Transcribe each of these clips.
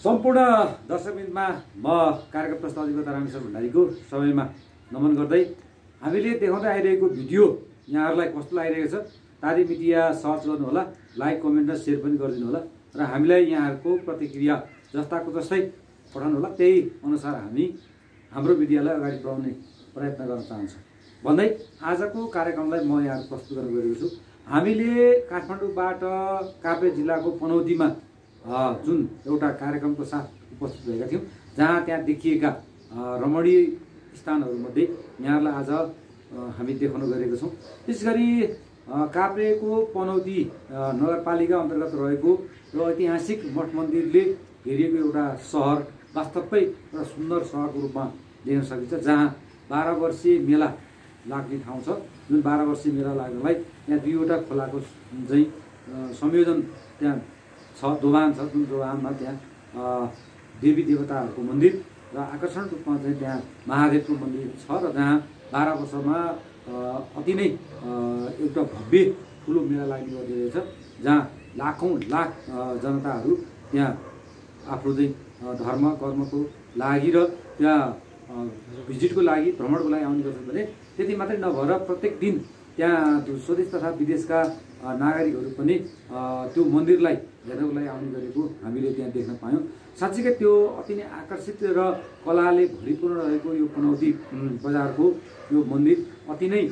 सम्पूर्ण दर्शकवृन्दमा म कार्यक्रम प्रस्तावक रामेश्वर भण्डारीको समयमा नमन गर्दै हामीले देखाउँदै आइरहेको भिडियो यहाँहरूलाई कस्तो लागिरहेको छ तारी मिडिया सर्च गर्नुहोला, लाइक कमेन्ट र सेयर पनि गरिदिनु होला र हामीलाई यहाँहरूको प्रतिक्रिया जस्ताको जस्तै पठाउनु होला। त्यही अनुसार हामी हाम्रो मिडियालाई अगाडि बढाउने प्रयत्न गर्न चाहन्छौँ भन्दै आजको कार्यक्रमलाई म यहाँ प्रस्तुत गर्न गएको छु। हामीले काठमाडौँबाट काभ्रे जिल्लाको पनौतीमा जुन एउटा कार्यक्रमको साथ उपस्थित भएका थियौँ, जहाँ त्यहाँ देखिएका रमणीय स्थानहरूमध्ये यहाँलाई आज हामी देखाउन गएका छौँ। विशेष गरी काभ्रेको पनौती नगरपालिका अन्तर्गत रहेको र ऐतिहासिक मठ मन्दिरले घेरिएको एउटा सहर, वास्तवमै एउटा सुन्दर सहरको रूपमा देख्न सकिन्छ, जहाँ 12 वर्षीय मेला लाग्ने ठाउँ छ। जुन 12 वर्षीय मेला लाग्नलाई यहाँ दुईवटा खोलाको चाहिँ संयोजन त्यहाँ छ, दोभान छ। जुन दोभानमा त्यहाँ देवी देवताहरूको मन्दिर र आकर्षण रूपमा चाहिँ त्यहाँ महादेवको मन्दिर छ र जहाँ 12 वर्षमा अति नै एउटा भव्य ठुलो मेला लाग्ने गरिरहेछ, जहाँ लाखौँ लाख जनताहरू त्यहाँ आफ्नो चाहिँ धर्म कर्मको लागि र त्यहाँ भिजिटको लागि भ्रमणको लागि आउने गर्छन् भने त्यति मात्रै नभएर प्रत्येक दिन त्यहाँ स्वदेश तथा विदेशका नागरिकहरू पनि त्यो मन्दिरलाई हेर्नको लागि आउने गरेको हामीले त्यहाँ देख्न पायौँ। साँच्चीकै त्यो अति नै आकर्षित र कलाले भरिपूर्ण रहेको यो पनौती बजारको यो मन्दिर अति नै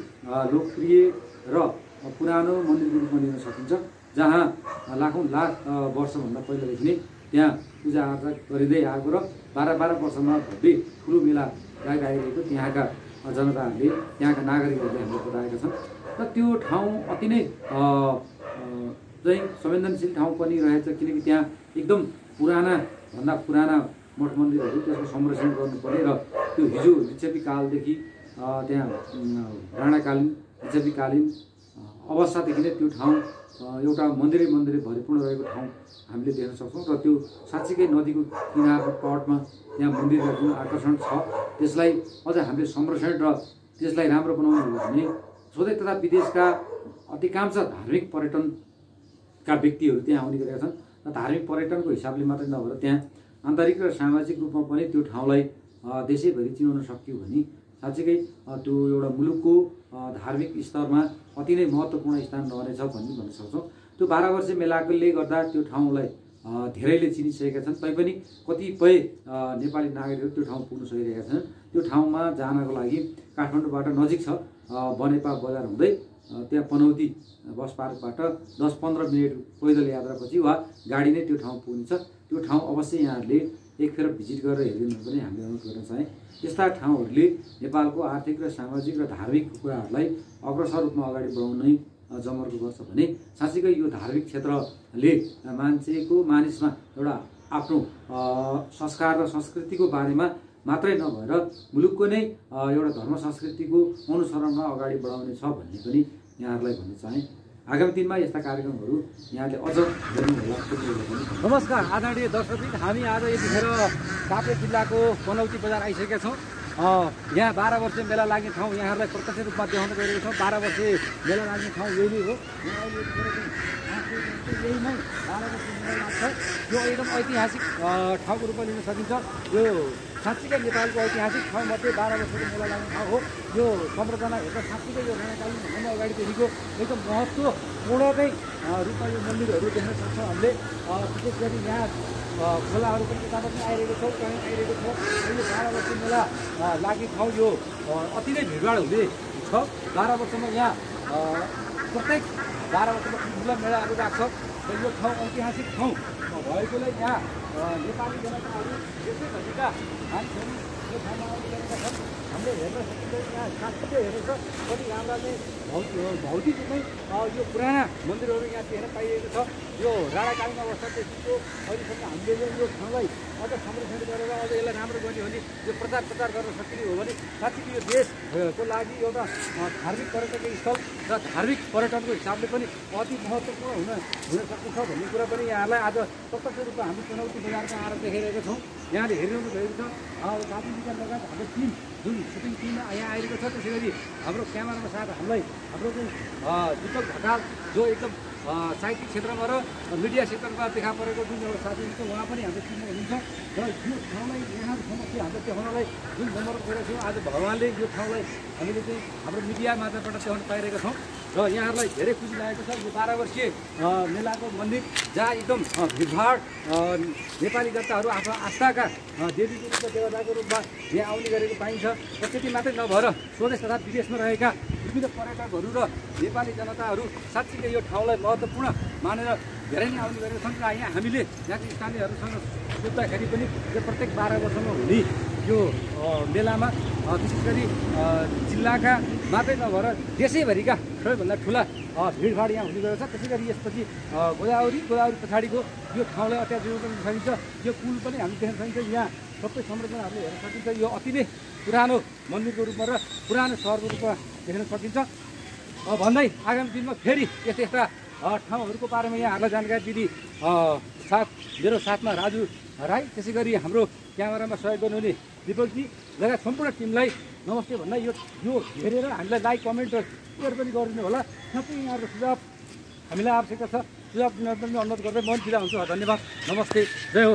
लोकप्रिय र पुरानो मन्दिरको रूपमा लिन सकिन्छ, जहाँ लाखौँ लाख वर्षभन्दा पहिलादेखि नै त्यहाँ पूजाआजा गरिँदै आएको र 12 वर्षमा भव्य ठुलो मेला लगाइरहेको त्यहाँका जनताहरूले, त्यहाँका नागरिकहरूले हामीले बताएका छन्। र त्यो ठाउँ अति नै चाहिँ संवेदनशील ठाउँ पनि रहेछ, किनकि त्यहाँ एकदम पुराना पुराना मठ मन्दिरहरू त्यसको संरक्षण गर्नुपर्ने र त्यो हिजो लिच्छवी कालदेखि त्यहाँ राणाकालीन लिच्छवीकालीन अवस्थादेखि नै त्यो ठाउँ एउटा मन्दिरै भरिपूर्ण रहेको ठाउँ हामीले देख्न सक्छौँ। र त्यो साँच्चीकै नदीको किनारको तटमा त्यहाँ मन्दिरको जुन आकर्षण छ त्यसलाई अझ हामीले संरक्षण र त्यसलाई राम्रो बनाउनु हो भने स्वदेश तथा विदेशका अधिकांश धार्मिक पर्यटनका व्यक्तिहरू त्यहाँ आउने गरेका छन् र धार्मिक पर्यटनको हिसाबले मात्रै नभएर त्यहाँ आन्तरिक र सामाजिक रूपमा पनि त्यो ठाउँलाई देशैभरि चिनाउन सकियो भने साँच्चीकै त्यो एउटा मुलुकको धार्मिक स्तरमा अति नै महत्त्वपूर्ण स्थान रहनेछ भन्ने भन्न सक्छौँ। त्यो 12 वर्षीय मेलाले गर्दा त्यो ठाउँलाई धेरैले चिनिसकेका छन्, तैपनि कतिपय नेपाली नागरिकहरू त्यो ठाउँ पुग्न सकिरहेका छन्। त्यो ठाउँमा जानको लागि काठमाडौँबाट नजिक छ, बनेपा बजार हुँदै त्यहाँ पनौती बस पार्कबाट 10-15 मिनट पैदल यात्रापछि वा गाडी नै त्यो ठाउँ पुगिन्छ। त्यो ठाउँ अवश्य यहाँहरूले एकखेर भिजिट गरेर हेरिदिनु पनि हामीले अनुरोध गर्न चाहे। यस्ता ठाउँहरूले नेपालको आर्थिक र सामाजिक र धार्मिक कुराहरूलाई अग्रसर रूपमा अगाडि बढाउनै जमर्को गर्छ भने साँच्चीकै यो धार्मिक क्षेत्रले मानिसमा एउटा आफ्नो संस्कार र संस्कृतिको बारेमा मात्रै नभएर मुलुकको नै एउटा धर्म संस्कृतिको अनुसरणमा अगाडि बढाउने छ भन्ने पनि यहाँहरूलाई भन्न चाहे। आगामी दिनमा यस्ता कार्यक्रमहरू यहाँले अझ गर्नुहोला। नमस्कार आदरणीय दर्शकवृन्द, हामी आज यतिखेर काभ्रे जिल्लाको पनौती बजार आइसकेका छौँ। यहाँ 12 वर्षीय मेला लाग्ने ठाउँ यहाँहरूलाई प्रत्यक्ष रूपमा देखाउन गइरहेको छौँ। 12 वर्षीय मेला लाग्ने ठाउँ यही नै हो। यही नै 12 वर्षीय मेला लाग्छ। यो एकदम ऐतिहासिक ठाउँको रूपमा लिन सकिन्छ। यो साँच्चीकै नेपालको ऐतिहासिक ठाउँमध्ये 12 वर्षको मेला लाग्ने ठाउँ हो। यो संरचना हेर्दा साँच्चीकै यो राणाकालीन भन्दा अगाडिदेखिको एकदम महत्त्वपूर्णकै रूपमा यो मन्दिरहरू देख्न सक्छौँ हामीले। विशेष गरी यहाँ खोलाहरू पनि यताबाट आइरहेको छ, कहीँ आइरहेको छ। यो 12 वर्षीय मेला लाग्ने ठाउँ यो अति नै भिडभाड हुने छ। 12 वर्षमा यहाँ प्रत्येक 12 वर्षमा ठुला मेलाहरू लाग्छ र यो ठाउँ ऐतिहासिक ठाउँ भएकोले यहाँ नेपाली जनताहरू देशैभरिका मानिसहरू यो ठाउँमा आउने गरेका छन्। हामीले हेर्न सकिन्छ, यहाँ साँच्चै हेर्नु छ कति राम्रा नै भौतिक रूपमै यो पुराना मन्दिरहरू यहाँ देख्न पाइएको छ। यो राणाकालीन अवस्थादेखिको अहिलेसम्म हामीले यो ठाउँलाई अझ संरक्षण गरेर अझ यसलाई राम्रो गर्ने हो भने यो प्रचार गर्न सकिने हो भने साँच्चीकै यो देशको लागि एउटा धार्मिक पर्यटकीय स्थल र धार्मिक पर्यटनको हिसाबले पनि अति महत्त्वपूर्ण हुन सक्छ भन्ने कुरा पनि यहाँलाई आज प्रत्यक्ष रूपमा हामी पनौती बजारमा आएर देखाइरहेका छौँ। यहाँले हेरिरहनु भएको छ दार्जिलिङका लगायत हाम्रो टिम जुन सुटिङ टिममा यहाँ आइरहेको छ। त्यसै गरी हाम्रो क्यामेरामा साथ हाम्रो चाहिँ दीपक ढकाल जो एकदम साहित्यिक क्षेत्रमा र मिडिया क्षेत्रमा देखा परेको जुन एउटा साथी हुनुहुन्छ उहाँ पनि हाम्रो टिममा हुनुहुन्छ र यो ठाउँलाई यहाँसम्म चाहिँ हाम्रो देखाउनलाई जुन नम्बर गरेका थियौँ आज भगवान्ले यो ठाउँलाई हामीले चाहिँ हाम्रो मिडिया माध्यमबाट देखाउन पाइरहेका छौँ र यहाँहरूलाई धेरै खुसी लागेको छ यो 12 वर्षीय मेलाको मन्दिर जहाँ एकदम भिडभाड नेपाली जनताहरू आफ्नो आस्थाका देवीको रूपमा देवताको रूपमा यहाँ आउने गरेको पाइन्छ र त्यति मात्रै नभएर स्वदेश तथा विदेशमा रहेका विविध पर्यटकहरू र नेपाली जनताहरू साँच्चीकै यो ठाउँलाई महत्त्वपूर्ण मानेर धेरै नै आउने गरेका छन् र यहाँ हामीले यहाँको स्थानीयहरूसँग जोड्दाखेरि पनि यो प्रत्येक 12 वर्षमा हुने यो मेलामा विशेष गरी जिल्लाका मात्रै नभएर देशैभरिका सबैभन्दा ठुला भिडभाड यहाँ हुने गरेको छ। त्यसै गरी यसपछि गोदावरी पछाडिको यो ठाउँलाई अत्याधिक जोड्न सकिन्छ। यो पुल पनि हामी देख्न सकिन्छ। यहाँ सबै संरचनाहरूले हेर्न सकिन्छ। यो अति नै पुरानो मन्दिरको रूपमा र पुरानो सहरको रूपमा देख्न सकिन्छ। भन्दै आगामी दिनमा फेरि यस्ता ठाउँहरूको बारेमा यहाँहरूलाई जानकारी दिने मेरो साथमा राजु राई, त्यसै गरी हाम्रो क्यामेरामा सहयोग गर्नुहुने दिपकजी लगायत सम्पूर्ण टिमलाई नमस्ते भन्दा यो हेरेर हामीलाई लाइक कमेन्ट र सेयर पनि गरिदिनु होला। साथै यहाँहरूको सुझाव हामीलाई आवश्यकता छ, सुझाव दिन पनि अनुरोध गर्दै म बिदा हुन्छु। धन्यवाद, नमस्ते, जय हो।